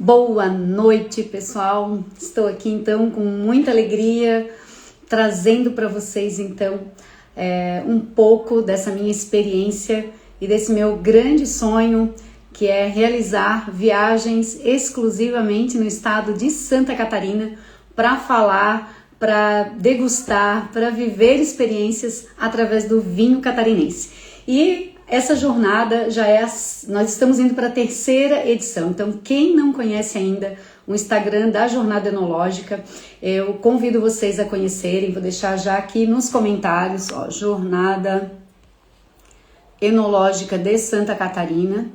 Boa noite, pessoal. Estou aqui então com muita alegria, trazendo para vocês então um pouco dessa minha experiência e desse meu grande sonho, que é realizar viagens exclusivamente no estado de Santa Catarina para falar, para degustar, para viver experiências através do vinho catarinense. E essa jornada nós estamos indo para a terceira edição, então quem não conhece ainda o Instagram da Jornada Enológica, eu convido vocês a conhecerem, vou deixar já aqui nos comentários, Jornada Enológica de Santa Catarina.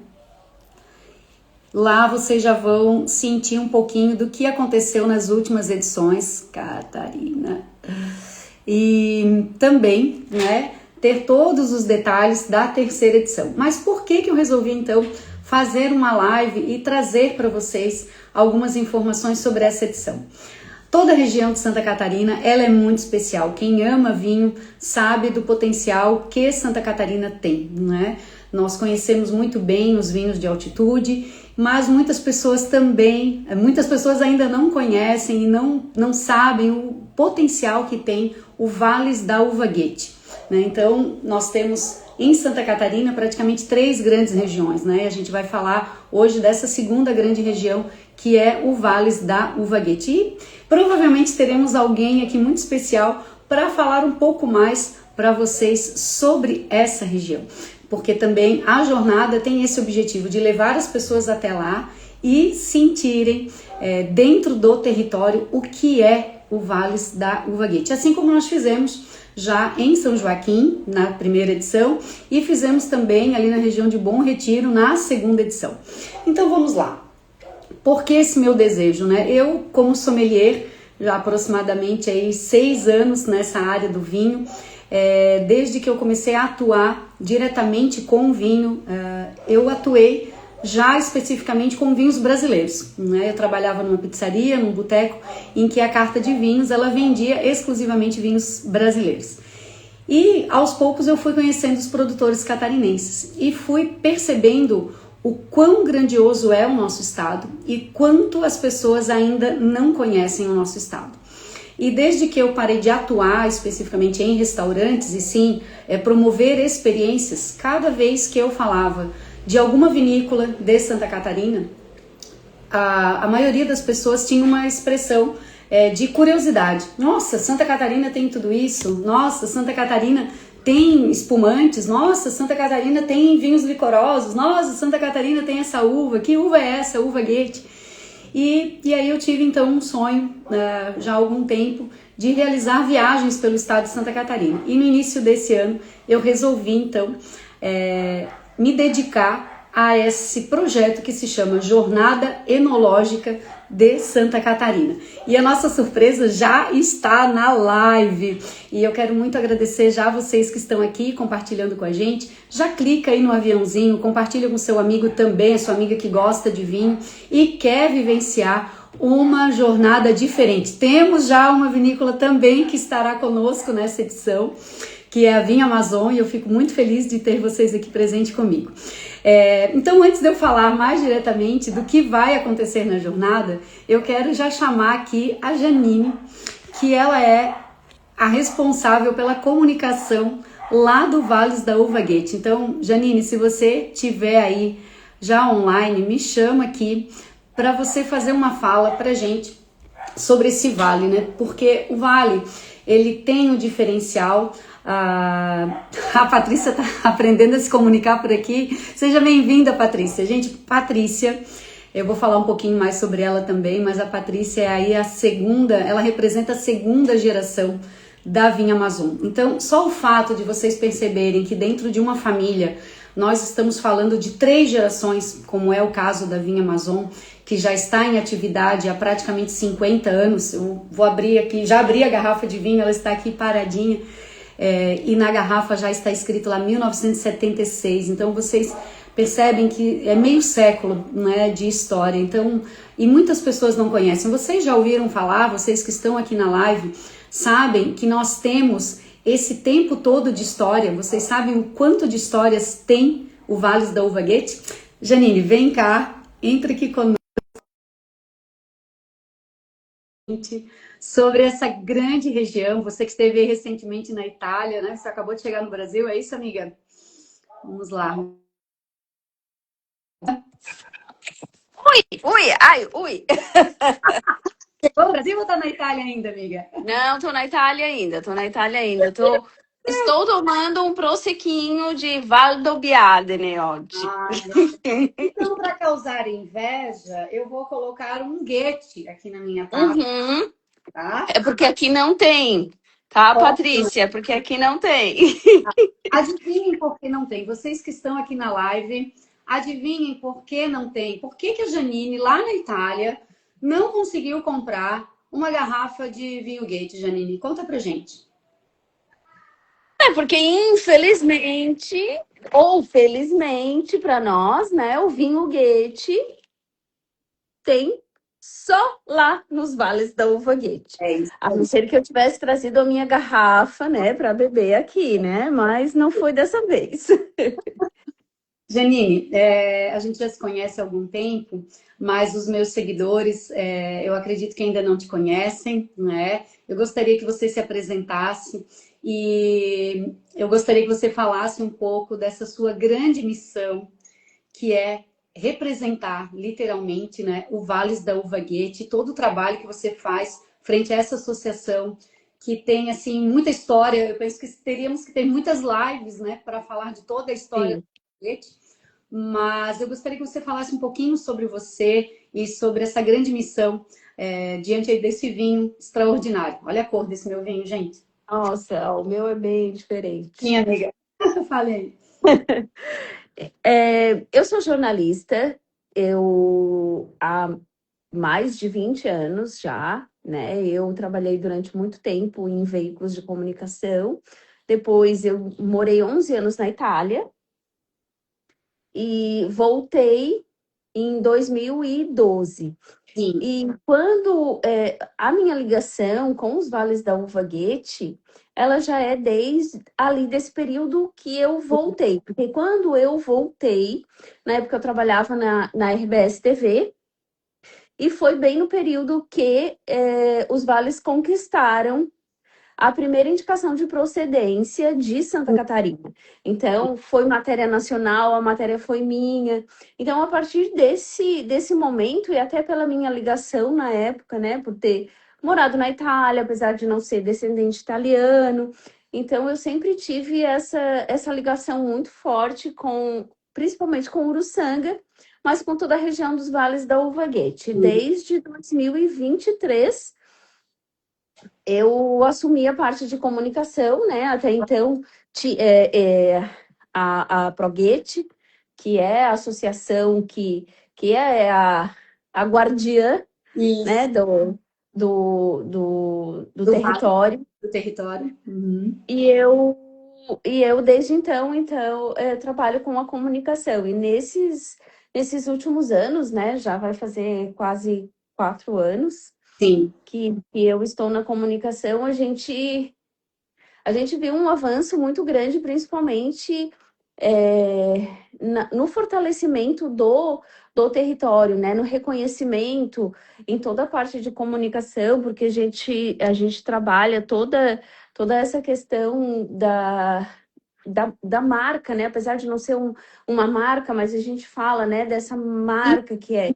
Lá vocês já vão sentir um pouquinho do que aconteceu nas últimas edições, Catarina, e também, ter todos os detalhes da terceira edição. Mas por que eu resolvi então fazer uma live e trazer para vocês algumas informações sobre essa edição? Toda a região de Santa Catarina, ela é muito especial. Quem ama vinho sabe do potencial que Santa Catarina tem, Nós conhecemos muito bem os vinhos de altitude, mas muitas pessoas ainda não conhecem e não sabem o potencial que tem o Vales da Uva Guete. Então, nós temos em Santa Catarina praticamente 3 grandes regiões, A gente vai falar hoje dessa segunda grande região, que é o Vales da Uva Guete. E provavelmente teremos alguém aqui muito especial para falar um pouco mais para vocês sobre essa região, porque também a jornada tem esse objetivo de levar as pessoas até lá e sentirem dentro do território o que é o Vales da Uva Guete, assim como nós fizemos já em São Joaquim, na primeira edição, e fizemos também ali na região de Bom Retiro, na segunda edição. Então vamos lá. Por que esse meu desejo, Eu, como sommelier, já aproximadamente 6 anos nessa área do vinho, desde que eu comecei a atuar diretamente com vinho, eu atuei já especificamente com vinhos brasileiros, Eu trabalhava numa pizzaria, num boteco, em que a carta de vinhos, ela vendia exclusivamente vinhos brasileiros. E aos poucos eu fui conhecendo os produtores catarinenses e fui percebendo o quão grandioso é o nosso estado e quanto as pessoas ainda não conhecem o nosso estado. E desde que eu parei de atuar especificamente em restaurantes e sim promover experiências, cada vez que eu falava de alguma vinícola de Santa Catarina, a maioria das pessoas tinha uma expressão de curiosidade. Nossa, Santa Catarina tem tudo isso? Nossa, Santa Catarina tem espumantes? Nossa, Santa Catarina tem vinhos licorosos? Nossa, Santa Catarina tem essa uva? Que uva é essa? Uva Guete? E aí eu tive então um sonho, já há algum tempo, de realizar viagens pelo estado de Santa Catarina. E no início desse ano eu resolvi então me dedicar a esse projeto que se chama Jornada Enológica de Santa Catarina. E a nossa surpresa já está na live. E eu quero muito agradecer já a vocês que estão aqui compartilhando com a gente. Já clica aí no aviãozinho, compartilha com seu amigo também, a sua amiga que gosta de vinho e quer vivenciar uma jornada diferente. Temos já uma vinícola também que estará conosco nessa edição, que é a Vinha Amazon, e eu fico muito feliz de ter vocês aqui presente comigo. Então, antes de eu falar mais diretamente do que vai acontecer na jornada, eu quero já chamar aqui a Janine, que ela é a responsável pela comunicação lá do Vales da Uva Guete. Então, Janine, se você estiver aí já online, me chama aqui para você fazer uma fala para a gente sobre esse vale, Porque o vale, ele tem um diferencial. A Patrícia está aprendendo a se comunicar por aqui. Seja bem-vinda, Patrícia. Gente, Patrícia, eu vou falar um pouquinho mais sobre ela também, mas a Patrícia é aí ela representa a segunda geração da Vinha Amazon. Então, só o fato de vocês perceberem que dentro de uma família nós estamos falando de 3 gerações, como é o caso da Vinha Amazon, que já está em atividade há praticamente 50 anos. Eu vou abrir aqui, já abri a garrafa de vinho, ela está aqui paradinha. E na garrafa já está escrito lá 1976, então vocês percebem que é meio século de história, então, e muitas pessoas não conhecem. Vocês já ouviram falar, vocês que estão aqui na live, sabem que nós temos esse tempo todo de história. Vocês sabem o quanto de histórias tem o Vales da Uva Guete? Janine, vem cá, entra aqui conosco. gente sobre essa grande região. Você que esteve recentemente na Itália, né? Você acabou de chegar no Brasil, é isso, amiga? Vamos lá. Ui. Chegou no Brasil ou está na Itália ainda, amiga? Não, tô na Itália ainda, Estou tomando um prosecquinho de Valdobbiadene oggi. Ah, então, para causar inveja, eu vou colocar um guete aqui na minha taça, Uhum. tá? É porque aqui não tem, tá, Ótimo. Patrícia? Porque aqui não tem. Adivinhem por que não tem. Vocês que estão aqui na live, adivinhem por que não tem. Por que a Janine, lá na Itália, não conseguiu comprar uma garrafa de vinho Gate, Janine? Conta pra gente. É porque, infelizmente, ou felizmente para nós, né, o vinho Goethe tem só lá nos vales da Uva Goethe. É isso A não aí. ser que eu tivesse trazido a minha garrafa, né, para beber aqui, né? Mas não foi dessa vez. Janine, a gente já se conhece há algum tempo, mas os meus seguidores, eu acredito que ainda não te conhecem, né? Eu gostaria que você se apresentasse e eu gostaria que você falasse um pouco dessa sua grande missão, que é representar literalmente, né, o Vales da Uva Guete, todo o trabalho que você faz frente a essa associação que tem assim muita história. Eu penso que teríamos que ter muitas lives, né, para falar de toda a história Sim. do Guete, mas eu gostaria que você falasse um pouquinho sobre você e sobre essa grande missão diante desse vinho extraordinário. Olha a cor desse meu vinho, gente. Nossa, o meu é bem diferente. Minha amiga, falei. Eu sou jornalista, eu há mais de 20 anos já, né? Eu trabalhei durante muito tempo em veículos de comunicação. Depois eu morei 11 anos na Itália e voltei em 2012. Sim. E quando a minha ligação com os Vales da Uva Guete, ela já é desde ali desse período que eu voltei. Porque quando eu voltei, na época eu trabalhava na RBS TV, e foi bem no período que os Vales conquistaram a primeira indicação de procedência de Santa Catarina. Então, foi matéria nacional, a matéria foi minha. Então, a partir desse momento, e até pela minha ligação na época, né, por ter morado na Itália, apesar de não ser descendente italiano, então eu sempre tive essa ligação muito forte principalmente com Uruçanga, mas com toda a região dos Vales da Uva Guete. Desde 2023, eu assumi a parte de comunicação, né? Até então, a Proguete, que é a associação que é a guardiã, né, Isso, do do vale, território. do território. Uhum. E eu desde então, trabalho com a comunicação. E nesses últimos anos, né, já vai fazer quase 4 anos, Sim. que eu estou na comunicação, a gente viu um avanço muito grande, principalmente no fortalecimento do território, né? No reconhecimento em toda a parte de comunicação, porque a gente trabalha toda essa questão da marca, né? Apesar de não ser uma marca, mas a gente fala, né, dessa marca que é,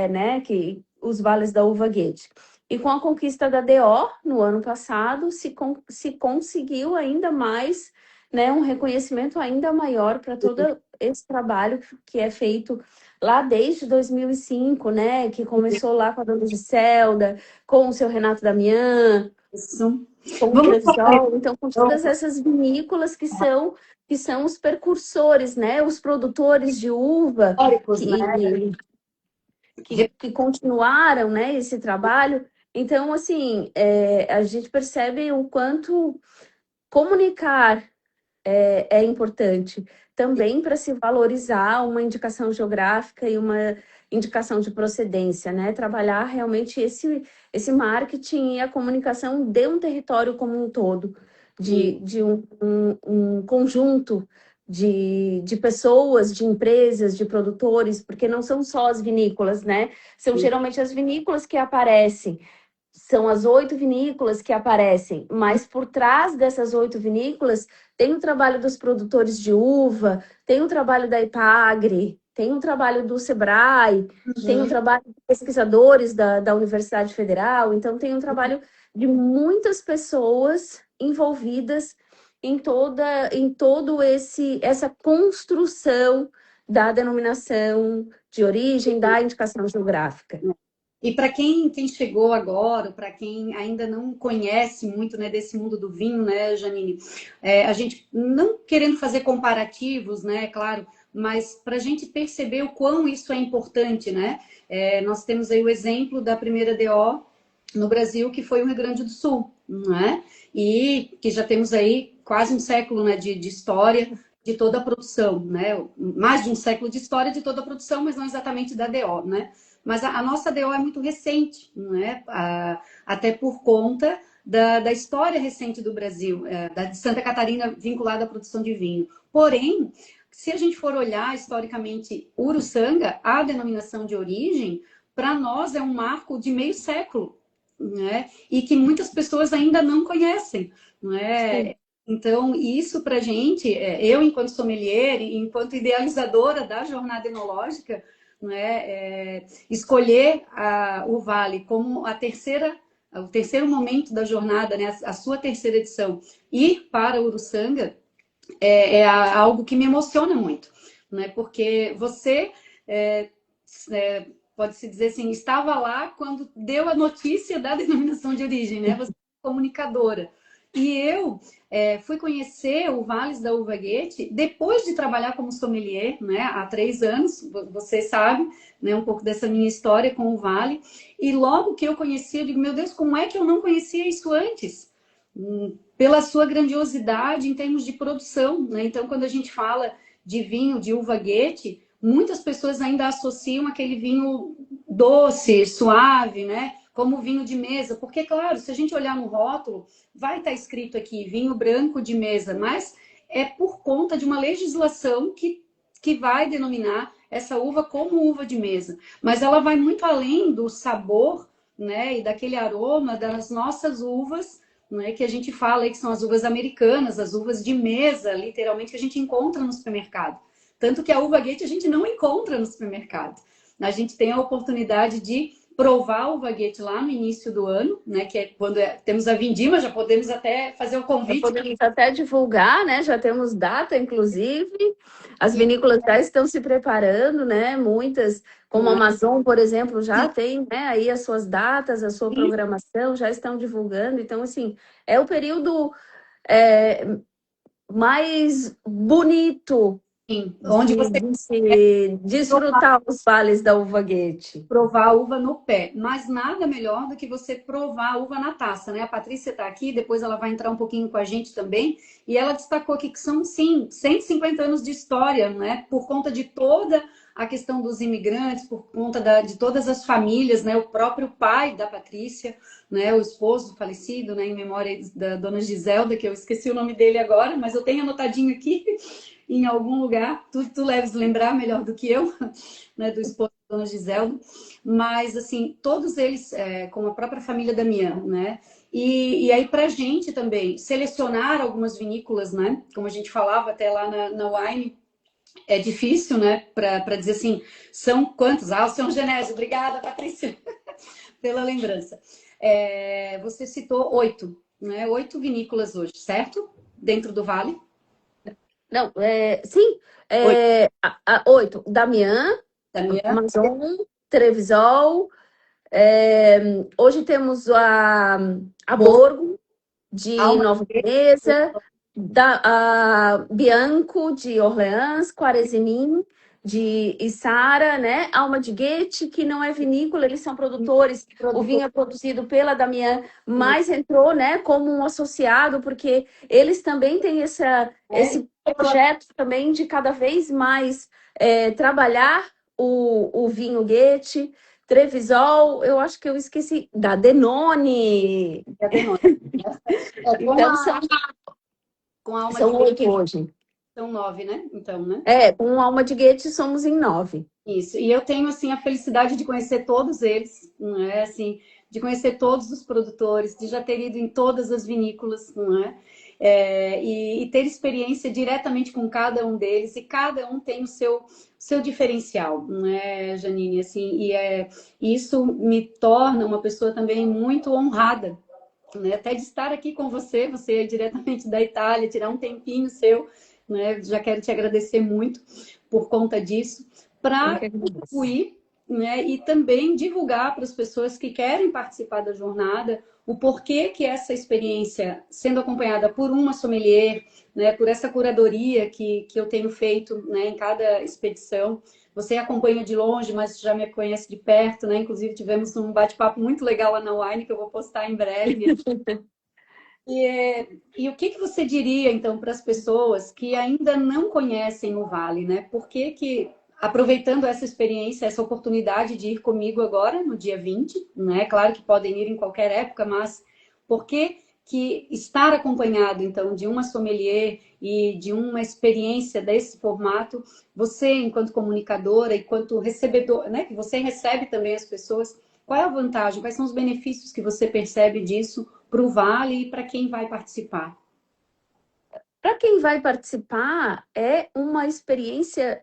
né, que os Vales da Uva Guete. E com a conquista da DO no ano passado, se conseguiu ainda mais, né, um reconhecimento ainda maior para todo esse trabalho que é feito lá desde 2005, né, que começou lá com a Dona Giselda, com o seu Renato Damião, Isso. com o Vamos falar Trevisol, então com todas essas vinícolas que são os precursores, né, os produtores de uva históricos, né? que continuaram, né, esse trabalho. Então, assim, a gente percebe o quanto comunicar é importante também para se valorizar uma indicação geográfica e uma indicação de procedência, né? Trabalhar realmente esse marketing e a comunicação de um território como um todo, de um conjunto de pessoas, de empresas, de produtores, porque não são só as vinícolas, né? São geralmente as vinícolas que aparecem. São as 8 vinícolas que aparecem, mas por trás dessas 8 vinícolas tem o trabalho dos produtores de uva, tem o trabalho da Ipagre, tem o trabalho do Sebrae, tem o Uhum. trabalho de pesquisadores da Universidade Federal, então tem um trabalho de muitas pessoas envolvidas em todo essa construção da denominação de origem, da indicação geográfica. E para quem chegou agora, para quem ainda não conhece muito, né, desse mundo do vinho, né, Janine, a gente não querendo fazer comparativos, né, claro, mas para a gente perceber o quão isso é importante, né? Nós temos aí o exemplo da primeira DO no Brasil, que foi o Rio Grande do Sul, né? E que já temos aí quase um século, né, de história de toda a produção, né? Mais de um século de história de toda a produção, mas não exatamente da DO, né? Mas a nossa DO é muito recente, né? Até por conta da história recente do Brasil, de Santa Catarina vinculada à produção de vinho. Porém, se a gente for olhar historicamente Uruçanga, a denominação de origem, para nós é um marco de meio século, né? E que muitas pessoas ainda não conhecem, não Sim. é? Então, isso para a gente, eu enquanto sommelier, enquanto idealizadora da jornada enológica, não escolher o Vale como o terceiro momento da jornada, né? A sua terceira edição, ir para Uruçanga algo que me emociona muito, né? Porque você pode-se dizer assim, estava lá quando deu a notícia da denominação de origem, né? Você é comunicadora. E eu fui conhecer o Vales da Uva Goethe depois de trabalhar como sommelier, né? Há 3 anos, você sabe, né? Um pouco dessa minha história com o Vale. E logo que eu conheci, eu digo, meu Deus, como é que eu não conhecia isso antes? Pela sua grandiosidade em termos de produção, né? Então, quando a gente fala de vinho de uva Goethe, muitas pessoas ainda associam aquele vinho doce, suave, né? Como vinho de mesa, porque, claro, se a gente olhar no rótulo, vai estar escrito aqui vinho branco de mesa, mas é por conta de uma legislação que vai denominar essa uva como uva de mesa. Mas ela vai muito além do sabor, né? E daquele aroma das nossas uvas, né, que a gente fala aí que são as uvas americanas, as uvas de mesa, literalmente, que a gente encontra no supermercado. Tanto que a uva Goethe a gente não encontra no supermercado. A gente tem a oportunidade de provar a uva Goethe lá no início do ano, né, que é quando temos a vindima, já podemos até fazer o Já convite. podemos até divulgar, né? Já temos data, inclusive. As E, vinícolas já estão se preparando, né? Muitas, como a né, Amazon, por exemplo, já tem, né, aí as suas datas, a sua e, programação, já estão divulgando. Então, assim, é o período é, mais bonito sim, onde você de se desfrutar os vales da uva Goethe. provar a uva no pé, mas nada melhor do que você provar a uva na taça, né? A Patrícia está aqui, depois ela vai entrar um pouquinho com a gente também, e ela destacou aqui que são, sim, 150 anos de história, né? Por conta de toda a questão dos imigrantes, por conta de todas as famílias, né? O próprio pai da Patrícia, né? O esposo falecido, né? Em memória da dona Giselda, que eu esqueci o nome dele agora, mas eu tenho anotadinho aqui em algum lugar. Tu leves lembrar melhor do que eu, né? Do esposo da dona Giselda. Mas, assim, todos eles, com a própria família Damião, né? E aí, para a gente também, selecionar algumas vinícolas, né? Como a gente falava até lá na Wine, é difícil, né? Para dizer assim, são quantos? Ah, o São Genésio. Obrigada, Patrícia, pela lembrança. Você citou 8, né? 8 vinícolas hoje, certo? Dentro do Vale. Não, sim, 8, 8. Damião, Damião. Amazon, Trevisol. Hoje temos a Borgo, de Alma. Nova Veneza, a Bianco, de Orleans, Quaresinim, de Içara, né? Alma de Goethe, que não é vinícola, eles são produtores. O Produtor. vinho é produzido pela Damião, mas entrou, né, como um associado, porque eles também têm esse projeto também de cada vez mais trabalhar o vinho Goethe. Trevisol, eu acho que eu esqueci, da Denone. É Denone. É Então, com a alma são de Goethe. 8 hoje. São 9, né? Então, né? Com Alma de Goethe somos em 9. Isso. E eu tenho assim a felicidade de conhecer todos eles, não é? Assim, de conhecer todos os produtores, de já ter ido em todas as vinícolas, não é? E ter experiência diretamente com cada um deles, e cada um tem o seu diferencial, não é, Janine? Assim, isso me torna uma pessoa também muito honrada, né? Até de estar aqui com você, você é diretamente da Itália, tirar um tempinho seu, né? Já quero te agradecer muito por conta disso, Eu para que agradeço. contribuir, né? E também divulgar para as pessoas que querem participar da jornada o porquê que essa experiência, sendo acompanhada por uma sommelier, né, por essa curadoria que eu tenho feito, né, em cada expedição. Você acompanha de longe, mas já me conhece de perto, né? Inclusive tivemos um bate-papo muito legal lá na Wine, que eu vou postar em breve. E o que você diria, então, para as pessoas que ainda não conhecem o Vale, né? Por que, aproveitando essa experiência, essa oportunidade de ir comigo agora, no dia 20, né? Claro que podem ir em qualquer época, mas por que estar acompanhado, então, de uma sommelier e de uma experiência desse formato, você, enquanto comunicadora, enquanto recebedor, né? Que você recebe também as pessoas, qual é a vantagem? Quais são os benefícios que você percebe disso para o Vale e para quem vai participar? Para quem vai participar, é uma experiência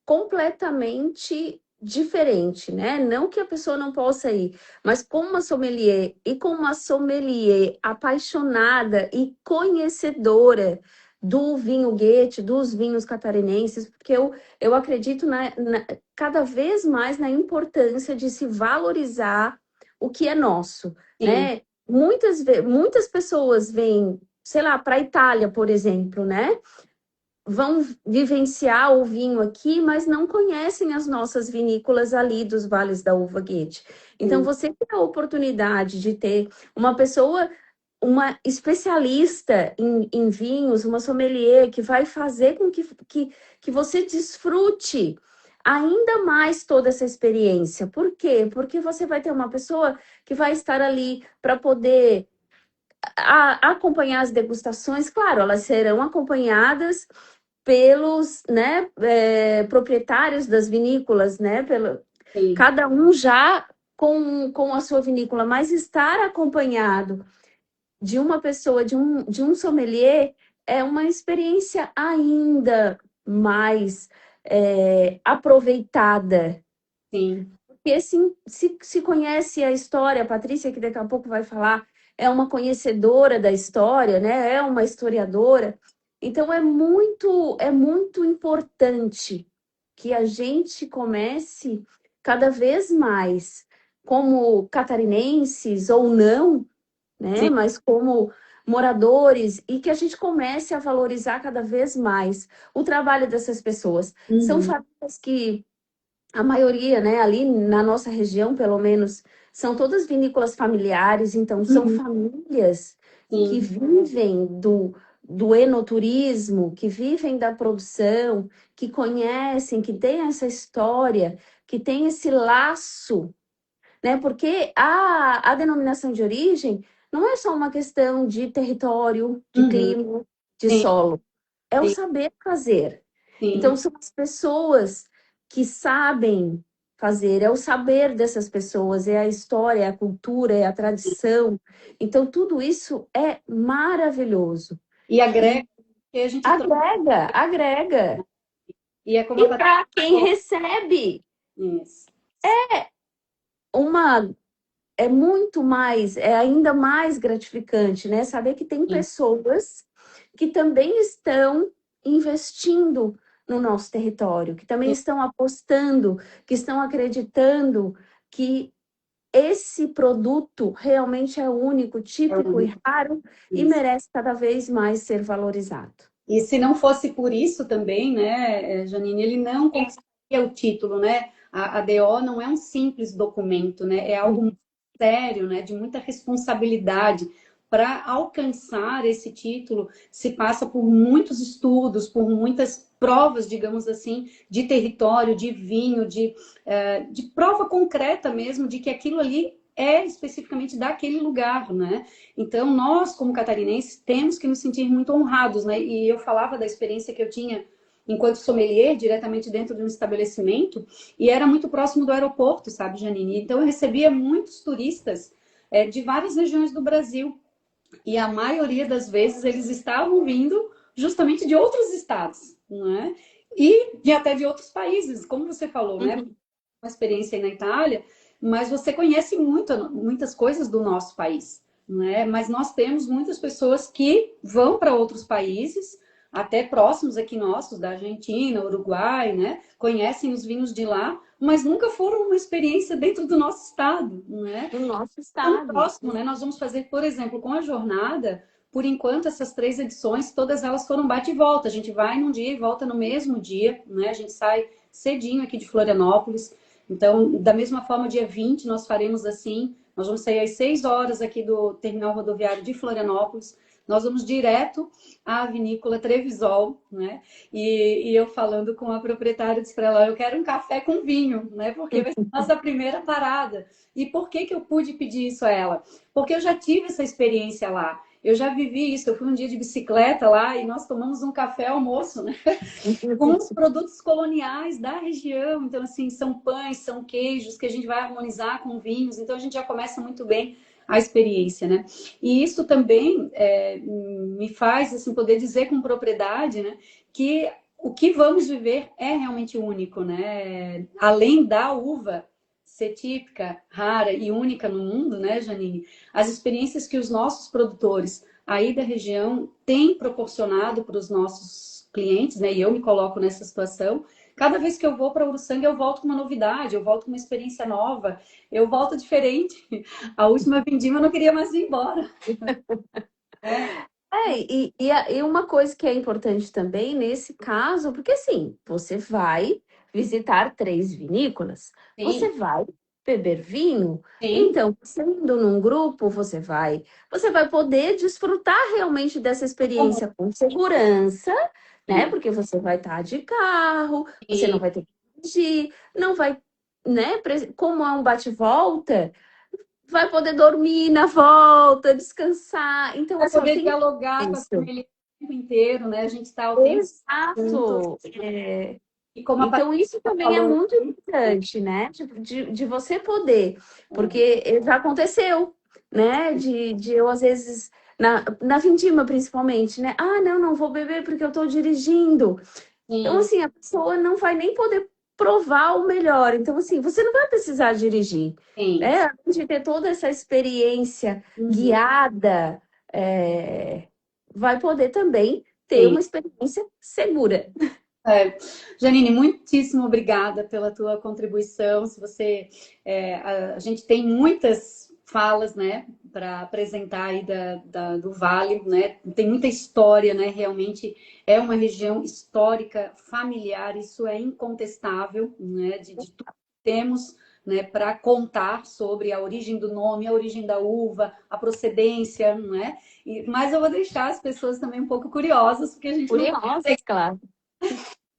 completamente diferente, né? Não que a pessoa não possa ir, mas com uma sommelier e com uma sommelier apaixonada e conhecedora do vinho Goethe, dos vinhos catarinenses, porque eu acredito cada vez mais na importância de se valorizar o que é nosso, Sim, né? Muitas pessoas vêm, sei lá, para a Itália, por exemplo, né? Vão vivenciar o vinho aqui, mas não conhecem as nossas vinícolas ali dos Vales da Uva Goethe. Então, sim, você tem a oportunidade de ter uma pessoa, uma especialista em vinhos, uma sommelier, que vai fazer com que você desfrute ainda mais toda essa experiência. Por quê? Porque você vai ter uma pessoa que vai estar ali para poder acompanhar as degustações. Claro, elas serão acompanhadas pelos, né, proprietários das vinícolas, né, sim. cada um já com a sua vinícola, mas estar acompanhado de uma pessoa, de um sommelier, é uma experiência ainda mais aproveitada. Sim. Porque assim, se conhece a história, a Patrícia, que daqui a pouco vai falar, é uma conhecedora da história, né? É uma historiadora. Então é muito importante que a gente comece cada vez mais, como catarinenses ou não, né? Sim. Mas como moradores, e que a gente comece a valorizar cada vez mais o trabalho dessas pessoas. São Uhum. famílias que a maioria, né, ali na nossa região, pelo menos, são todas vinícolas familiares, então são Uhum. famílias que Sim. vivem do enoturismo, que vivem da produção, que conhecem, que têm essa história, que têm esse laço, né? Porque a denominação de origem não é só uma questão de território, de Uhum. clima, de Sim, solo, é o sim, saber fazer. Então, sim. são as pessoas que sabem fazer, é o saber dessas pessoas, é a história, é a cultura, é a tradição. Então, tudo isso é maravilhoso. E agrega, E que a gente troca. agrega, agrega. E é como a E Patrícia para quem falou. recebe, Isso. uma é muito mais, é ainda mais gratificante, né? Saber que tem Sim, pessoas que também estão investindo no nosso território, que também sim, estão apostando, que estão acreditando que esse produto realmente é único, é o típico e único. raro e Isso. merece cada vez mais ser valorizado. E se não fosse por isso também, né, Janine, ele não conquistaria o título, né? A DO não é um simples documento, né? É algo muito sério, né? De muita responsabilidade. Para alcançar esse título, se passa por muitos estudos, por muitas provas, digamos assim, de território, de vinho, de prova concreta mesmo, de que aquilo ali é especificamente daquele lugar, né? Então, nós, como catarinenses, temos que nos sentir muito honrados, né? E eu falava da experiência que eu tinha enquanto sommelier, diretamente dentro de um estabelecimento, e era muito próximo do aeroporto, sabe, Janine? Então, eu recebia muitos turistas de várias regiões do Brasil, e a maioria das vezes eles estavam vindo justamente de outros estados, né? E até de outros países, como você falou, né? Uhum. Uma experiência aí na Itália, mas você conhece muitas coisas do nosso país, né? Mas nós temos muitas pessoas que vão para outros países, até próximos aqui nossos, da Argentina, Uruguai, né? Conhecem os vinhos de lá, mas nunca foram uma experiência dentro do nosso estado, né? Do nosso Tão estado. próximo, né? Nós vamos fazer, por exemplo, com a jornada, por enquanto, essas 3 edições, todas elas foram bate e volta. A gente vai num dia e volta no mesmo dia, né? A gente sai cedinho aqui de Florianópolis. Então, da mesma forma, dia 20, nós faremos assim. Nós vamos sair às 6 horas aqui do terminal rodoviário de Florianópolis. Nós vamos direto à vinícola Trevisol, né? E eu falando com a proprietária, disse para ela, eu quero um café com vinho, né? Porque vai ser a nossa primeira parada. E por que eu pude pedir isso a ela? Porque eu já tive essa experiência lá. Eu já vivi isso. Eu fui um dia de bicicleta lá e nós tomamos um café almoço, né? Com os produtos coloniais da região. Então, assim, são pães, são queijos que a gente vai harmonizar com vinhos. Então, a gente já começa muito bem a experiência, né? E isso também me faz, assim, poder dizer com propriedade, né? Que o que vamos viver é realmente único, né? Além da uva ser típica, rara e única no mundo, né, Janine? As experiências que os nossos produtores aí da região têm proporcionado para os nossos clientes, né? E eu me coloco nessa situação. Cada vez que eu vou para Uruçanga, eu volto com uma novidade, eu volto com uma experiência nova, eu volto diferente. A última vindima eu não queria mais ir embora. E uma coisa que é importante também nesse caso, porque assim, você vai visitar 3 vinícolas, você Sim, vai beber vinho, sim. então, sendo num grupo, você vai poder desfrutar realmente dessa experiência com segurança, né? Porque você vai estar de carro, você não E vai ter que dirigir, não vai, né? Como é um bate-volta, vai poder dormir na volta, descansar. Então, vai assim, ó, poder tem dialogar com a isso. família o tempo inteiro, né? A gente está o tempo junto. Exato. E como a Então, isso Patrícia também é falou, muito importante, né? De você poder, porque já aconteceu, né? De eu, às vezes, na vindima principalmente, né? Ah, não, não vou beber porque eu estou dirigindo. Então, sim, assim, a pessoa não vai nem poder provar o melhor. Então, assim, você não vai precisar dirigir, sim. né? Além de ter toda essa experiência Uhum, guiada, é, vai poder também ter sim. uma experiência segura. É. Janine, muitíssimo obrigada pela tua contribuição. Se você, a gente tem muitas falas, né, para apresentar aí do Vale, né? Tem muita história, né? Realmente é uma região histórica, familiar. Isso é incontestável, né? De tudo que temos, né, para contar sobre a origem do nome, a origem da uva, a procedência, não é? Mas eu vou deixar as pessoas também um pouco curiosas, porque a gente não Curiosas, claro.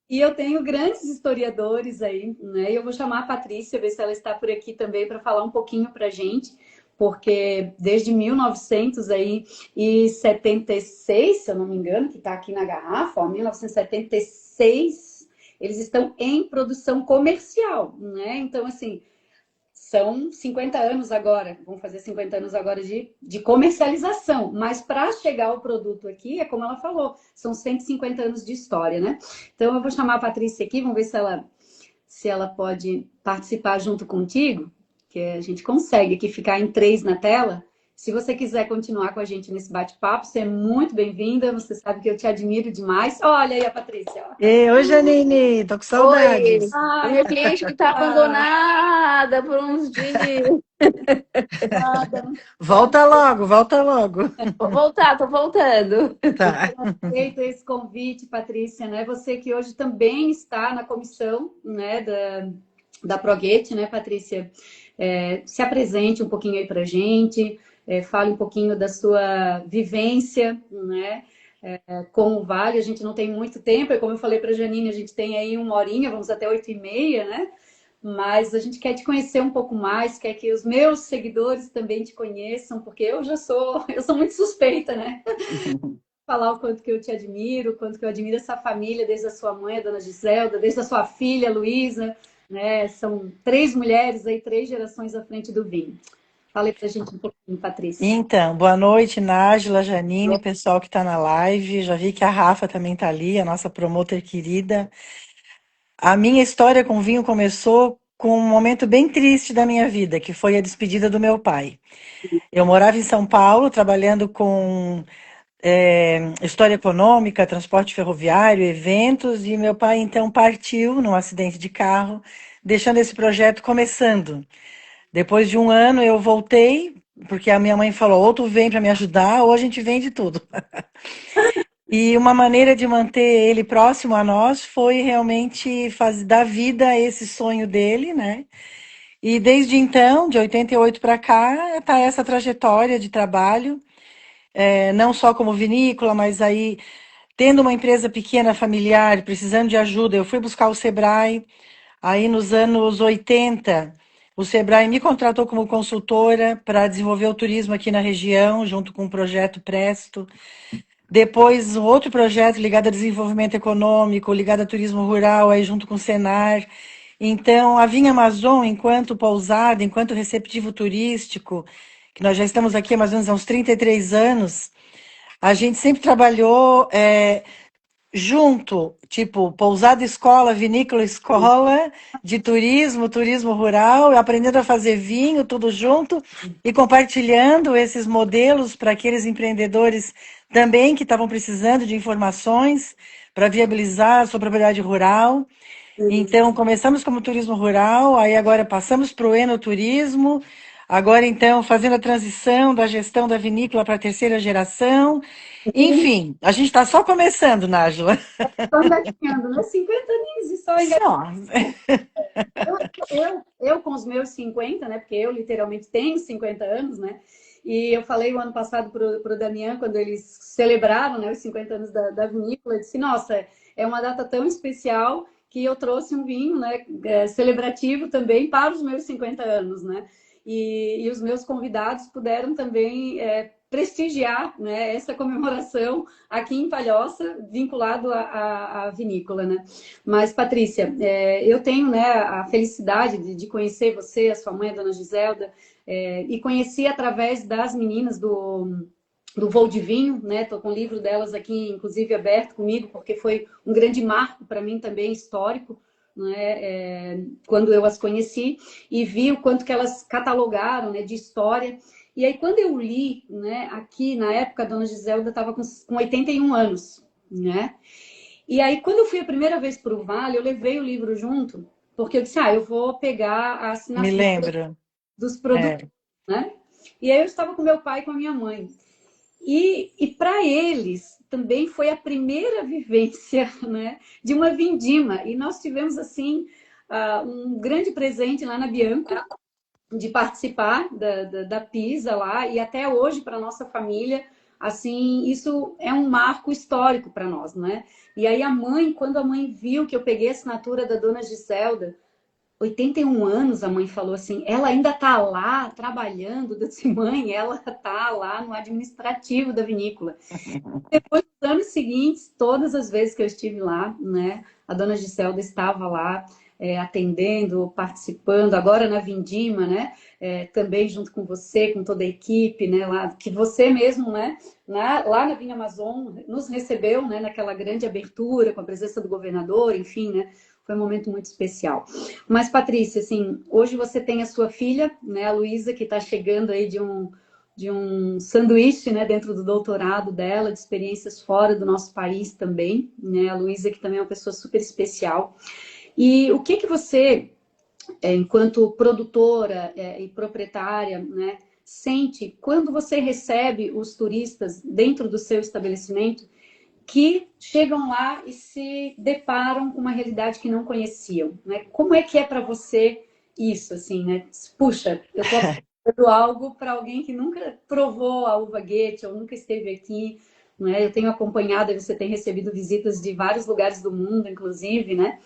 e eu tenho grandes historiadores aí, né? E eu vou chamar a Patrícia, ver se ela está por aqui também para falar um pouquinho para a gente, porque desde 1976, se eu não me engano, que está aqui na garrafa, ó, 1976, eles estão em produção comercial, né? Então, assim, são 50 anos agora, vão fazer 50 anos agora de comercialização, mas para chegar o produto aqui, é como ela falou, são 150 anos de história, né? Então eu vou chamar a Patrícia aqui, vamos ver se ela pode participar junto contigo, que a gente consegue aqui ficar em 3 na tela. Se você quiser continuar com a gente nesse bate-papo, você é muito bem-vinda. Você sabe que eu te admiro demais. Olha aí a Patrícia. Ó. Ei, oi, Janine, tô com Oi, saudades. a Ai, minha cliente que está abandonada por uns dias. obrigada. Volta logo, volta logo. Vou voltar, tô voltando. Tá. Feito esse convite, Patrícia, né? Você que hoje também está na comissão, né, da Proguete, né, Patrícia? Se apresente um pouquinho aí para a gente, fale um pouquinho da sua vivência, né, com o Vale. A gente não tem muito tempo, e como eu falei para a Janine, a gente tem aí 1 horinha, vamos até 8h30, né? mas a gente quer te conhecer um pouco mais, quer que os meus seguidores também te conheçam, porque eu sou muito suspeita, né? Falar o quanto que eu te admiro, o quanto que eu admiro essa família, desde a sua mãe, a dona Giselda, desde a sua filha, Luísa, né? São 3 mulheres aí, 3 gerações à frente do vinho. Fala aí pra gente um pouquinho, Patrícia. Então, boa noite, Nájila, Janine, pessoal que está na live. Já vi que a Rafa também está ali, a nossa promoter querida. A minha história com vinho começou com um momento bem triste da minha vida, que foi a despedida do meu pai. Eu morava em São Paulo, trabalhando com história econômica, transporte ferroviário, eventos, e meu pai então partiu num acidente de carro, deixando esse projeto começando. Depois de um ano eu voltei, porque a minha mãe falou, ou tu vem para me ajudar, ou a gente vende tudo. E uma maneira de manter ele próximo a nós foi realmente dar vida a esse sonho dele, né? E desde então, de 88 para cá, está essa trajetória de trabalho, não só como vinícola, mas aí tendo uma empresa pequena, familiar, precisando de ajuda, eu fui buscar o Sebrae. Aí nos anos 80, o Sebrae me contratou como consultora para desenvolver o turismo aqui na região, junto com o projeto Presto. Depois, um outro projeto ligado a desenvolvimento econômico, ligado a turismo rural, aí junto com o Senar. Então, a Vinha Amazon, enquanto pousada, enquanto receptivo turístico, que nós já estamos aqui há mais ou menos há uns 33 anos, a gente sempre trabalhou junto, tipo, pousada escola, vinícola escola, de turismo, turismo rural, aprendendo a fazer vinho, tudo junto, e compartilhando esses modelos para aqueles empreendedores também que estavam precisando de informações para viabilizar a sua propriedade rural. Então, começamos como turismo rural, aí agora passamos para o enoturismo, agora então fazendo a transição da gestão da vinícola para a terceira geração. Enfim, a gente está só começando, Nájila. Só engatinhando, né? 50 aninhos e só engatinhando. Só. Eu com os meus 50, né? Porque eu literalmente tenho 50 anos, né? E eu falei o ano passado para o Damião, quando eles celebraram, né, os 50 anos da vinícola, eu disse, nossa, é uma data tão especial que eu trouxe um vinho, né, celebrativo também para os meus 50 anos, né? E os meus convidados puderam também prestigiar, né, essa comemoração aqui em Palhoça, vinculado à vinícola, né? Mas, Patrícia, eu tenho, né, a felicidade de conhecer você, a sua mãe, a dona Giselda, e conheci através das meninas do Voo de Vinho, né? Estou com o livro delas aqui, inclusive, aberto comigo, porque foi um grande marco para mim também, histórico, né? Quando eu as conheci e vi o quanto que elas catalogaram, né, de história. E aí, quando eu li, né, aqui, na época, a dona Giselda estava com 81 anos, né? E aí, quando eu fui a primeira vez para o Vale, eu levei o livro junto, porque eu disse, eu vou pegar a Me assinatura lembro. dos produtores, né? E aí eu estava com meu pai e com a minha mãe. E para eles também foi a primeira vivência, né, de uma vindima. E nós tivemos, assim, um grande presente lá na Bianco, de participar da PISA lá, e até hoje, para nossa família, assim, isso é um marco histórico para nós, né? E aí a mãe, quando a mãe viu que eu peguei a assinatura da dona Giselda, 81 anos, a mãe falou assim, ela ainda está lá trabalhando. Eu disse, mãe, ela está lá no administrativo da vinícola. Depois, nos anos seguintes, todas as vezes que eu estive lá, né, a dona Giselda estava lá atendendo, participando, agora na Vindima, né, também junto com você, com toda a equipe, né, lá, que você mesmo, né, lá na Vinha Amazon, nos recebeu, né, naquela grande abertura, com a presença do governador, enfim, né, foi um momento muito especial. Mas, Patrícia, assim, hoje você tem a sua filha, né, a Luísa, que está chegando aí de um sanduíche, né, dentro do doutorado dela, de experiências fora do nosso país também, né, a Luísa, que também é uma pessoa super especial. E o que você, enquanto produtora e proprietária, né, sente quando você recebe os turistas dentro do seu estabelecimento que chegam lá e se deparam com uma realidade que não conheciam, né? Como é que é para você isso, assim, né? Puxa, eu estou apresentando algo para alguém que nunca provou a uva Goethe ou nunca esteve aqui, né? Eu tenho acompanhado, você tem recebido visitas de vários lugares do mundo, inclusive, né?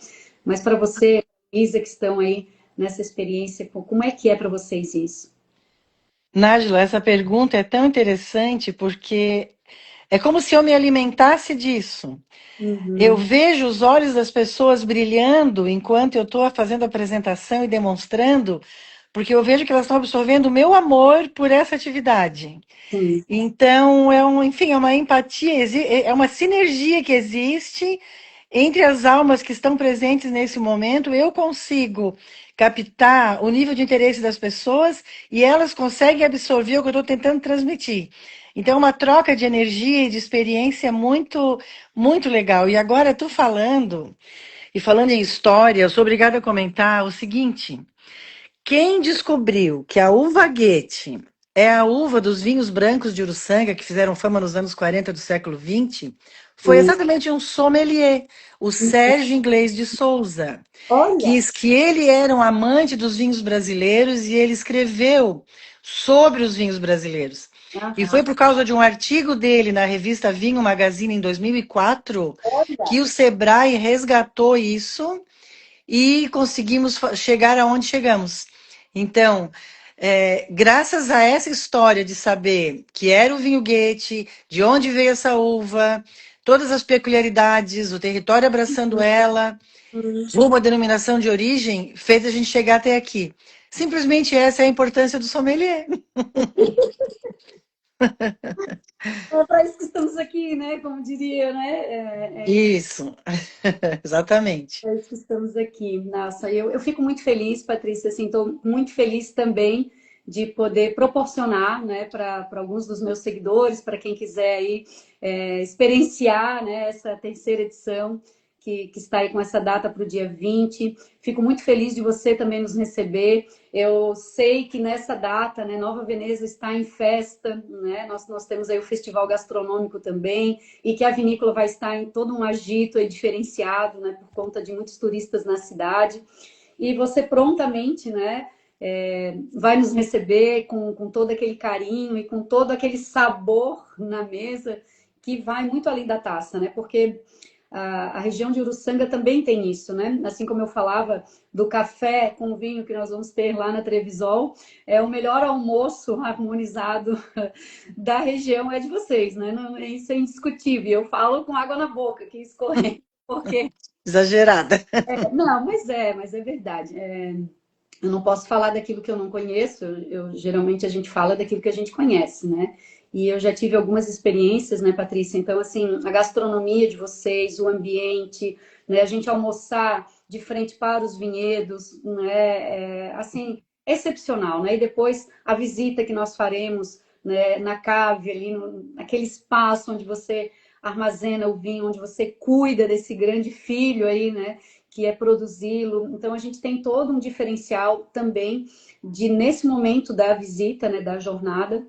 Mas para você, Isa, que estão aí nessa experiência? Como é que é para vocês isso? Nájila, essa pergunta é tão interessante porque é como se eu me alimentasse disso. Eu Uhum, vejo os olhos das pessoas brilhando enquanto eu estou fazendo a apresentação e demonstrando, porque eu vejo que elas estão absorvendo o meu amor por essa atividade. sim. Então, enfim, é uma empatia, é uma sinergia que existe entre as almas que estão presentes nesse momento. Eu consigo captar o nível de interesse das pessoas e elas conseguem absorver o que eu estou tentando transmitir. Então, é uma troca de energia e de experiência muito, muito legal. E agora, tu falando, e falando em história, eu sou obrigada a comentar o seguinte. Quem descobriu que a uva Goethe é a uva dos vinhos brancos de Uruçanga, que fizeram fama nos anos 40 do século XX, foi Hum, exatamente um sommelier, o Sérgio Inglês de Souza, que, olha, que ele era um amante dos vinhos brasileiros e ele escreveu sobre os vinhos brasileiros. E aham, foi por causa de um artigo dele na revista Vinho Magazine em 2004 olha, que o Sebrae resgatou isso e conseguimos chegar aonde chegamos. Então, graças a essa história de saber que era o vinho Goethe, de onde veio essa uva, todas as peculiaridades, o território abraçando ela, hum, rumo à denominação de origem, fez a gente chegar até aqui. Simplesmente essa é a importância do sommelier. é para isso que estamos aqui, né? Como diria, né? Isso, exatamente. É isso que estamos aqui. Nossa, eu fico muito feliz, Patrícia, assim, estou muito feliz também de poder proporcionar, né, para alguns dos meus seguidores, para quem quiser aí experienciar, né, essa terceira edição que está aí com essa data para o dia 20. Fico muito feliz de você também nos receber. Eu sei que nessa data, né, Nova Veneza está em festa, né? Nós temos aí o Festival Gastronômico também, e que a vinícola vai estar em todo um agito aí diferenciado, né, por conta de muitos turistas na cidade. E você prontamente, né, vai nos receber com todo aquele carinho e com todo aquele sabor na mesa que vai muito além da taça, né? Porque a região de Uruçanga também tem isso, né? Assim como eu falava do café com vinho que nós vamos ter lá na Trevisol, é o melhor almoço harmonizado da região é de vocês, né? Não, isso é indiscutível. Eu falo com água na boca, que escorrendo, porque Exagerada. não, mas é verdade. Eu não posso falar daquilo que eu não conheço. Geralmente a gente fala daquilo que a gente conhece, né? E eu já tive algumas experiências, né, Patrícia? Então, assim, a gastronomia de vocês, o ambiente, né? A gente almoçar de frente para os vinhedos, né? Assim, excepcional, né? E depois a visita que nós faremos, né, na cave, ali, naquele espaço onde você armazena o vinho, onde você cuida desse grande filho aí, né? Que é produzi-lo. Então, a gente tem todo um diferencial também de, nesse momento da visita, né, da jornada,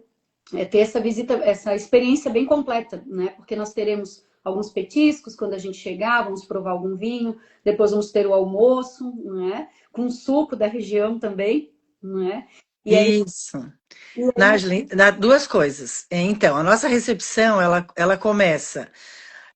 ter essa visita, essa experiência bem completa, né? Porque nós teremos alguns petiscos quando a gente chegar, vamos provar algum vinho, depois vamos ter o almoço, né? Com suco da região também, né? E aí, Isso. e aí Najli, duas coisas. Então, a nossa recepção, ela começa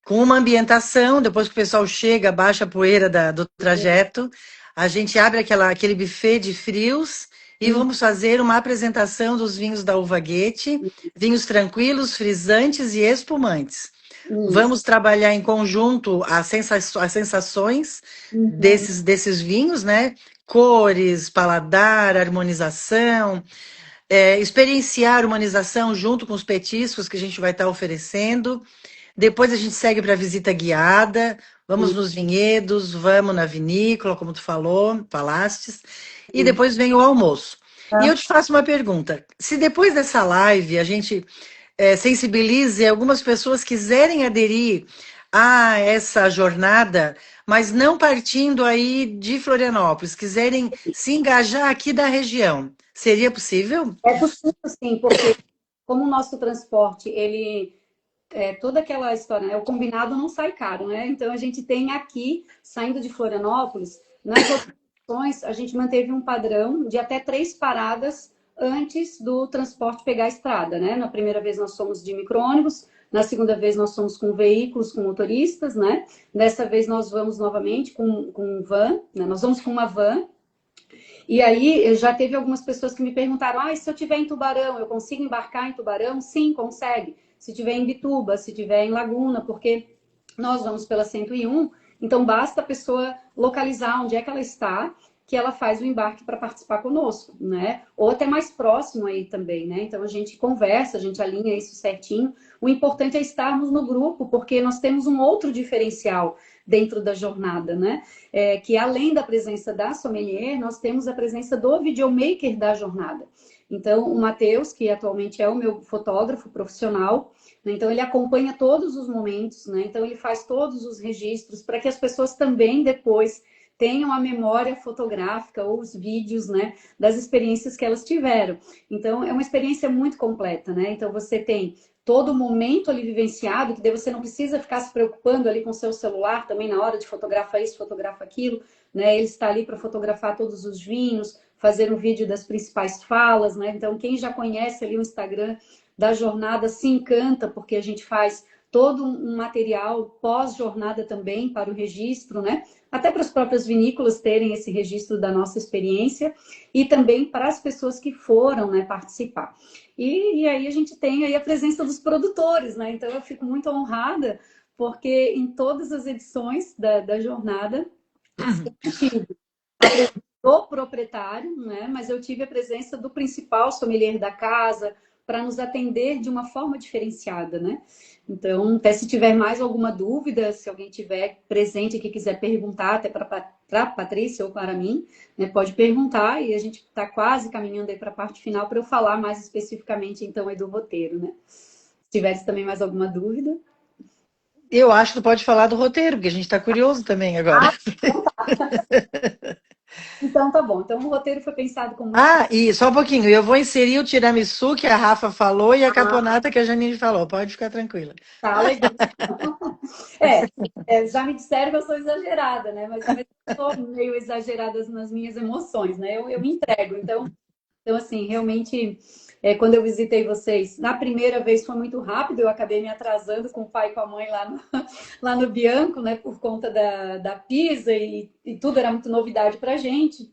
com uma ambientação, depois que o pessoal chega, baixa a poeira do trajeto, a gente abre aquele buffet de frios e hum, vamos fazer uma apresentação dos vinhos da Uva Guete, vinhos tranquilos, frisantes e espumantes. isso, Vamos trabalhar em conjunto as sensações uhum, desses vinhos, né? Cores, paladar, harmonização, experienciar a humanização junto com os petiscos que a gente vai estar oferecendo. Depois a gente segue para a visita guiada, vamos nos vinhedos, vamos na vinícola, como tu falou, falastes, e isso, depois vem o almoço. E eu tá? te faço uma pergunta: se depois dessa live a gente sensibilize algumas pessoas quiserem aderir a essa jornada, mas não partindo aí de Florianópolis, quiserem se engajar aqui da região, seria possível? É possível, sim, porque como o nosso transporte, ele toda aquela história, né? O combinado não sai caro, né? Então a gente tem aqui, saindo de Florianópolis, nas opções, a gente manteve um padrão de até 3 paradas antes do transporte pegar a estrada, né? Na primeira vez nós somos de micro-ônibus, na segunda vez nós somos com veículos, com motoristas, né? Dessa vez nós vamos novamente com van, né? Nós vamos com uma van E aí já teve algumas pessoas que me perguntaram: ah, e se eu estiver em Tubarão, eu consigo embarcar em Tubarão? Sim, consegue. Se tiver em Bituba, se tiver em Laguna, porque nós vamos pela 101, então basta a pessoa localizar onde é que ela está, que ela faz o embarque para participar conosco, né? Ou até mais próximo aí também, né? Então a gente conversa, a gente alinha isso certinho. O importante é estarmos no grupo, porque nós temos um outro diferencial dentro da jornada, né? Que além da presença da sommelier, nós temos a presença do videomaker da jornada. Então, o Matheus, que atualmente é o meu fotógrafo profissional, né? Então ele acompanha todos os momentos, né? Então ele faz todos os registros para que as pessoas também depois tenham a memória fotográfica ou os vídeos, né, das experiências que elas tiveram. Então é uma experiência muito completa, né? Então você tem todo o momento ali vivenciado, que daí você não precisa ficar se preocupando ali com o seu celular também na hora de fotografar isso, fotografar aquilo, né? Ele está ali para fotografar todos os vinhos, fazer um vídeo das principais falas, né? Então quem já conhece ali o Instagram da jornada se encanta, porque a gente faz todo um material pós-jornada também para o registro, né? Até para as próprias vinícolas terem esse registro da nossa experiência e também para as pessoas que foram, né, participar. E aí a gente tem aí a presença dos produtores, né? Então eu fico muito honrada, porque em todas as edições da jornada eu tive a presença do proprietário, né? Mas eu tive a presença do principal sommelier da casa para nos atender de uma forma diferenciada, né? Então, até se tiver mais alguma dúvida, se alguém tiver presente que quiser perguntar, até para a Patrícia ou para mim, né, pode perguntar e a gente está quase caminhando aí para a parte final para eu falar mais especificamente, então, aí do roteiro, né? Se tivesse também mais alguma dúvida. Eu acho que tu pode falar do roteiro, porque a gente está curioso também agora. Então tá bom. Então o roteiro foi pensado com muito. Ah, e só um pouquinho, eu vou inserir o tiramisu que a Rafa falou e a Ah, caponata que a Janine falou. Pode ficar tranquila. tá legal. Já me disseram que eu sou exagerada, né? Mas eu sou meio exagerada nas minhas emoções, né? Eu me entrego. Então, assim, realmente, quando eu visitei vocês, na primeira vez foi muito rápido, eu acabei me atrasando com o pai e com a mãe lá no Bianco, né? Por conta da Pisa e tudo era muito novidade pra gente.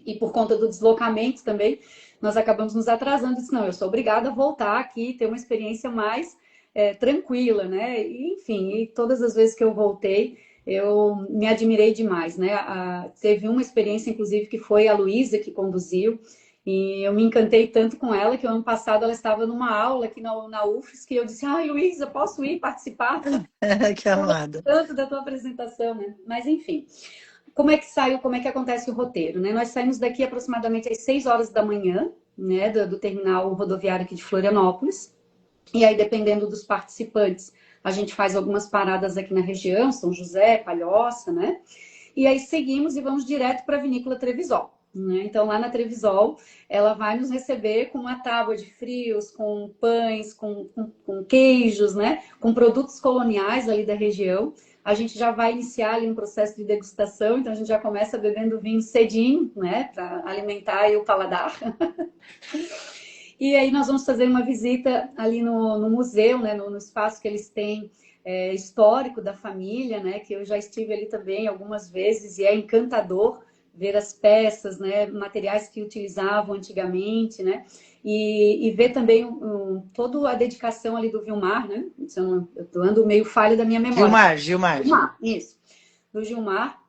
E por conta do deslocamento também, nós acabamos nos atrasando. Disse, não, eu sou obrigada a voltar aqui, ter uma experiência mais tranquila, né? E, enfim, e todas as vezes que eu voltei, eu me admirei demais, né? Teve uma experiência, inclusive, que foi a Luísa que conduziu, e eu me encantei tanto com ela que o ano passado ela estava numa aula aqui na UFES que eu disse, ai, Luísa, posso ir participar? Que amada. Tanto da tua apresentação, né? Mas enfim. Como é que saiu, como é que acontece o roteiro, né? Nós saímos daqui aproximadamente às 6 horas da manhã, né, do terminal rodoviário aqui de Florianópolis. E aí, dependendo dos participantes, a gente faz algumas paradas aqui na região, São José, Palhoça, né? E aí seguimos e vamos direto para a Vinícola Trevisol. Né? Então, lá na Trevisol, ela vai nos receber com uma tábua de frios, com pães, com queijos, né? Com produtos coloniais ali da região. A gente já vai iniciar ali um processo de degustação, então a gente já começa bebendo vinho cedinho, né? Para alimentar aí o paladar. E aí nós vamos fazer uma visita ali no museu, né? No espaço que eles têm histórico da família, né? Que eu já estive ali também algumas vezes e é encantador ver as peças, né? Materiais que utilizavam antigamente, né? E ver também toda a dedicação ali do Vilmar, né? Eu tô ando meio falho da minha memória. Gilmar. Isso. Do Gilmar,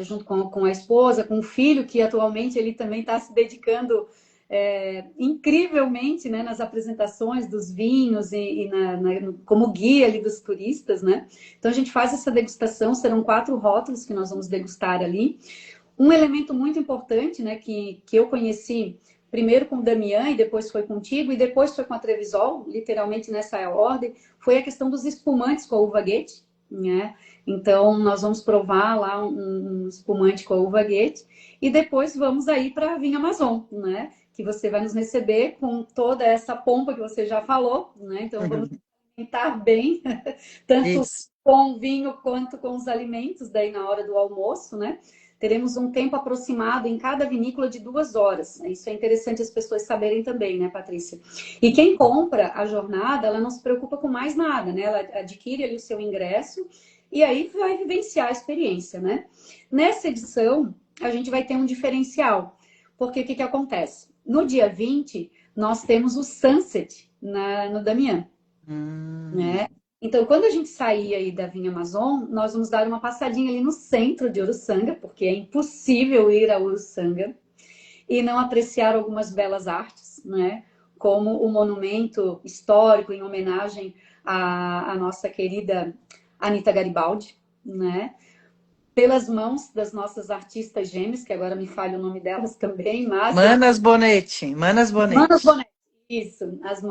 junto com a esposa, com o filho, que atualmente ele também está se dedicando incrivelmente, né, nas apresentações dos vinhos como guia ali dos turistas, né? Então a gente faz essa degustação, serão 4 rótulos que nós vamos degustar ali. Um elemento muito importante, né, que eu conheci primeiro com o Damian e depois foi contigo e depois foi com a Trevisol, literalmente nessa ordem, foi a questão dos espumantes com a uva Goethe, né? Então nós vamos provar lá um espumante com a uva Goethe e depois vamos aí para a Vinha Amazon, né? Que você vai nos receber com toda essa pompa que você já falou, né? Então vamos alimentar bem, tanto com o vinho quanto com os alimentos, daí na hora do almoço, né? Teremos um tempo aproximado em cada vinícola de 2 horas. Isso é interessante as pessoas saberem também, né, Patrícia? E quem compra a jornada, ela não se preocupa com mais nada, né? Ela adquire ali o seu ingresso e aí vai vivenciar a experiência, né? Nessa edição, a gente vai ter um diferencial. porque o que que acontece? No dia 20, nós temos o Sunset no Damião, né? Hum. Então, quando a gente sair aí da Vinha Amazon, nós vamos dar uma passadinha ali no centro de Uruçanga, porque é impossível ir a Uruçanga e não apreciar algumas belas artes, né? Como o monumento histórico em homenagem à nossa querida Anita Garibaldi, né? Pelas mãos das nossas artistas gêmeas, que agora me falha o nome delas também, mas Manas Bonetti, Manas Manas Bonetti. Bonetti, isso, as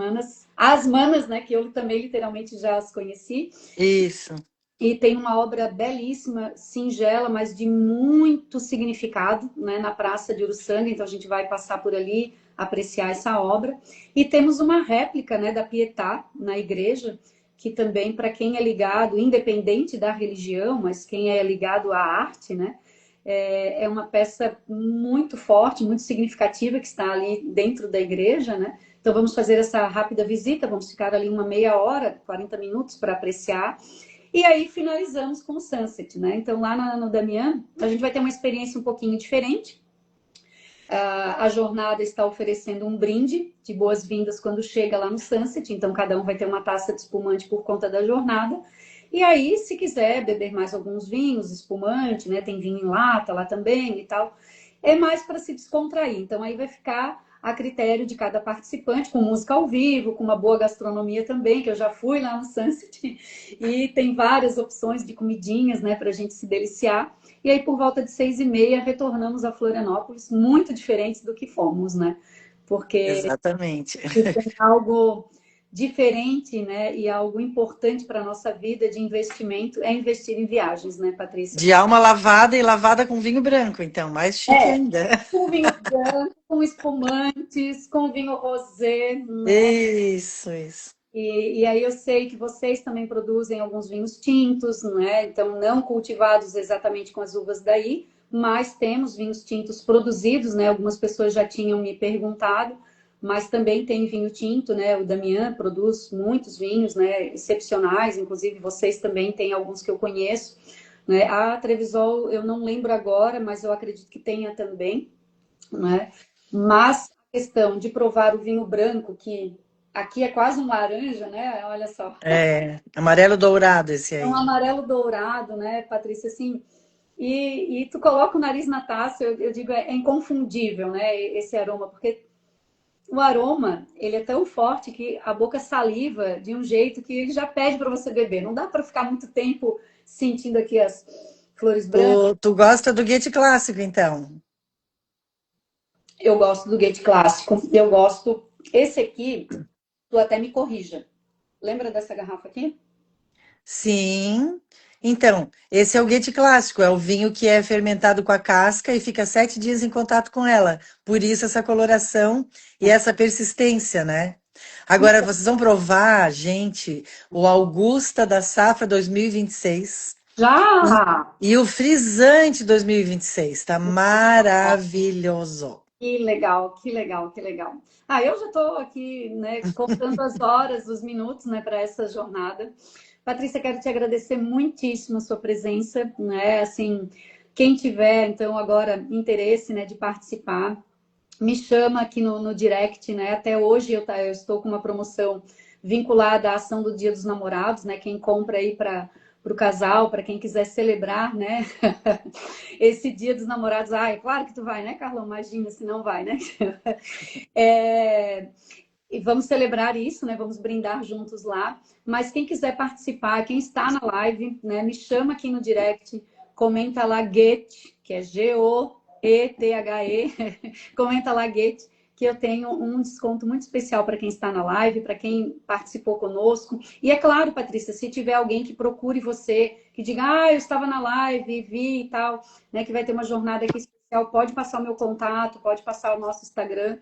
manas, né, que eu também literalmente já as conheci, Isso. e tem uma obra belíssima, singela, mas de muito significado, né, na Praça de Uruçanga, então a gente vai passar por ali, apreciar essa obra. E temos uma réplica, né, da Pietà na igreja, que também, para quem é ligado, independente da religião, mas quem é ligado à arte, né, é uma peça muito forte, muito significativa, que está ali dentro da igreja, né? Então vamos fazer essa rápida visita, vamos ficar ali uma meia hora, 40 minutos para apreciar. E aí finalizamos com o Sunset, né? Então lá no Damião, a gente vai ter uma experiência um pouquinho diferente. A jornada está oferecendo um brinde de boas-vindas quando chega lá no Sunset, então cada um vai ter uma taça de espumante por conta da jornada. E aí, se quiser beber mais alguns vinhos, espumante, né? Tem vinho em lata lá também e tal. É mais para se descontrair. Então aí vai ficar a critério de cada participante, com música ao vivo, com uma boa gastronomia também, que eu já fui lá no Sunset, e tem várias opções de comidinhas, né, para a gente se deliciar. E aí, por volta de 6h30, retornamos a Florianópolis, muito diferentes do que fomos, né? Porque Exatamente. tem algo diferente, né? E algo importante para a nossa vida de investimento é investir em viagens, né, Patrícia? De alma lavada e lavada com vinho branco, então, mais chique É, ainda. com vinho branco, com espumantes, com vinho rosé, né? Isso. E aí eu sei que vocês também produzem alguns vinhos tintos, não é? Então, não cultivados exatamente com as uvas daí, mas temos vinhos tintos produzidos, né? Algumas pessoas já tinham me perguntado, mas também tem vinho tinto, né? O Damião produz muitos vinhos, né? Excepcionais, inclusive vocês também têm alguns que eu conheço, né? A Trevisol eu não lembro agora, mas eu acredito que tenha também, né? Mas a questão de provar o vinho branco, que aqui é quase um laranja, né? Olha só. É, amarelo dourado esse É um aí. amarelo dourado, né, Patrícia? Assim, e tu coloca o nariz na taça, eu digo, é inconfundível, né? Esse aroma, porque o aroma, ele é tão forte que a boca saliva de um jeito que ele já pede para você beber. Não dá para ficar muito tempo sentindo aqui as flores brancas. Tu gosta do Goethe clássico, então? Eu gosto do Gate clássico. Eu gosto. Esse aqui, tu até me corrija. Lembra dessa garrafa aqui? Sim. Então, esse é o Goethe clássico, é o vinho que é fermentado com a casca e fica 7 dias em contato com ela. Por isso essa coloração e essa persistência, né? Agora, vocês vão provar, gente, o Augusta da Safra 2026 e, Já! e o Frisante 2026. Tá maravilhoso. Que legal, que legal, que legal. Ah, eu já estou aqui, né, contando as horas, os minutos, né, para essa jornada. Patrícia, quero te agradecer muitíssimo a sua presença, né? Assim, quem tiver, então, agora interesse, né, de participar, me chama aqui no direct, né? Até hoje eu estou com uma promoção vinculada à ação do Dia dos Namorados, né? Quem compra aí para o casal, para quem quiser celebrar, né? Esse Dia dos Namorados. Ah, é claro que tu vai, né, Carlão? Imagina se não vai, né? É, e vamos celebrar isso, né? Vamos brindar juntos lá. Mas quem quiser participar, quem está na live, né? Me chama aqui no direct, comenta lá Goethe, que é Goethe, comenta lá Goethe, que eu tenho um desconto muito especial para quem está na live, para quem participou conosco. E é claro, Patrícia, se tiver alguém que procure você, que diga, eu estava na live, vi e tal, né? Que vai ter uma jornada aqui especial, pode passar o meu contato, pode passar o nosso Instagram,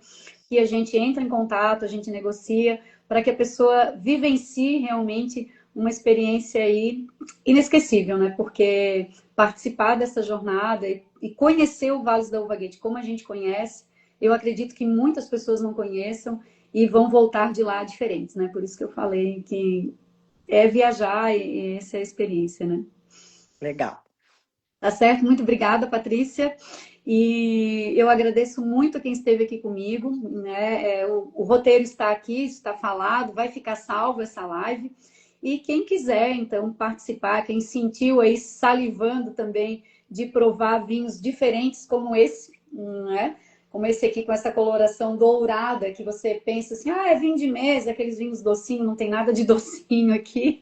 que a gente entra em contato, a gente negocia, para que a pessoa vivencie realmente uma experiência aí inesquecível, né? Porque participar dessa jornada e conhecer o Vale da Uva Gate como a gente conhece, eu acredito que muitas pessoas não conheçam e vão voltar de lá diferentes, né? Por isso que eu falei que é viajar e essa é a experiência, né? Legal. Tá certo? Muito obrigada, Patrícia. E eu agradeço muito quem esteve aqui comigo, né? O roteiro está aqui, está falado, vai ficar salvo essa live. E quem quiser, então, participar, quem sentiu aí salivando também de provar vinhos diferentes como esse, né? Como esse aqui com essa coloração dourada, que você pensa assim, ah, é vinho de mesa, aqueles vinhos docinhos, não tem nada de docinho aqui.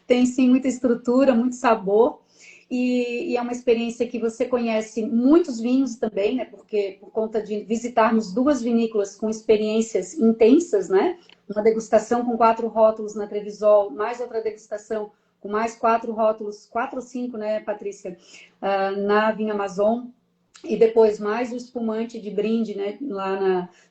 Tem sim muita estrutura, muito sabor. E é uma experiência que você conhece muitos vinhos também, né? Porque por conta de visitarmos duas vinícolas com experiências intensas, né? Uma degustação com 4 rótulos na Trevisol, mais outra degustação com mais 4 rótulos, 4 ou 5, né, Patrícia, na Vinha Amazon. E depois mais o espumante de brinde, né?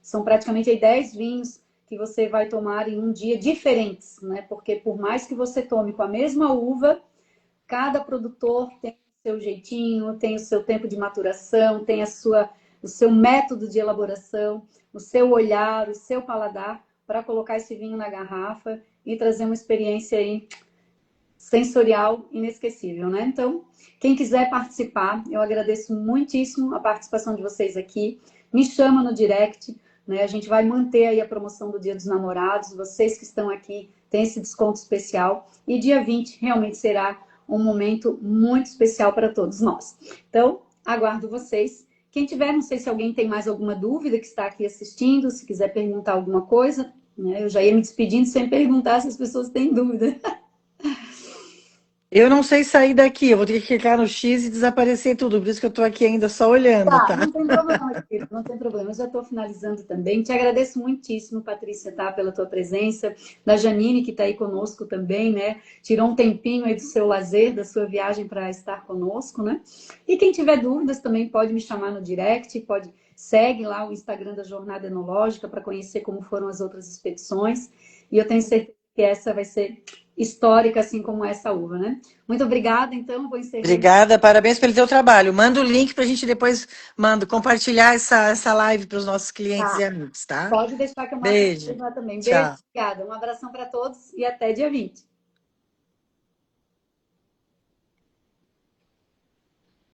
São praticamente aí 10 vinhos que você vai tomar em um dia diferentes, né? Porque por mais que você tome com a mesma uva, cada produtor tem o seu jeitinho, tem o seu tempo de maturação, tem o seu método de elaboração, o seu olhar, o seu paladar para colocar esse vinho na garrafa e trazer uma experiência aí sensorial inesquecível, né? Então, quem quiser participar, eu agradeço muitíssimo a participação de vocês aqui. Me chama no direct, né? A gente vai manter aí a promoção do Dia dos Namorados. Vocês que estão aqui têm esse desconto especial. E dia 20 realmente será um momento muito especial para todos nós. Então, aguardo vocês. Quem tiver, não sei se alguém tem mais alguma dúvida que está aqui assistindo, se quiser perguntar alguma coisa, né? Eu já ia me despedindo sem perguntar se as pessoas têm dúvida. Eu não sei sair daqui, eu vou ter que clicar no X e desaparecer tudo, por isso que eu estou aqui ainda só olhando, Tá, tá? não tem problema, querido, não tem problema. Eu já estou finalizando também. Te agradeço muitíssimo, Patrícia, tá, pela tua presença. Da Janine, que está aí conosco também, né? Tirou um tempinho aí do seu lazer, da sua viagem para estar conosco, né? E quem tiver dúvidas também pode me chamar no direct, segue lá o Instagram da Jornada Enológica para conhecer como foram as outras expedições. E eu tenho certeza que essa vai ser histórica, assim como essa uva, né? Muito obrigada, então, vou encerrando. Obrigada, parabéns pelo teu trabalho. Manda o link para a gente depois compartilhar essa live para os nossos clientes e Tá. amigos, tá? Pode deixar que eu mostro Beijo. lá também. Beijo, Tchau. obrigada. Um abração para todos e até dia 20.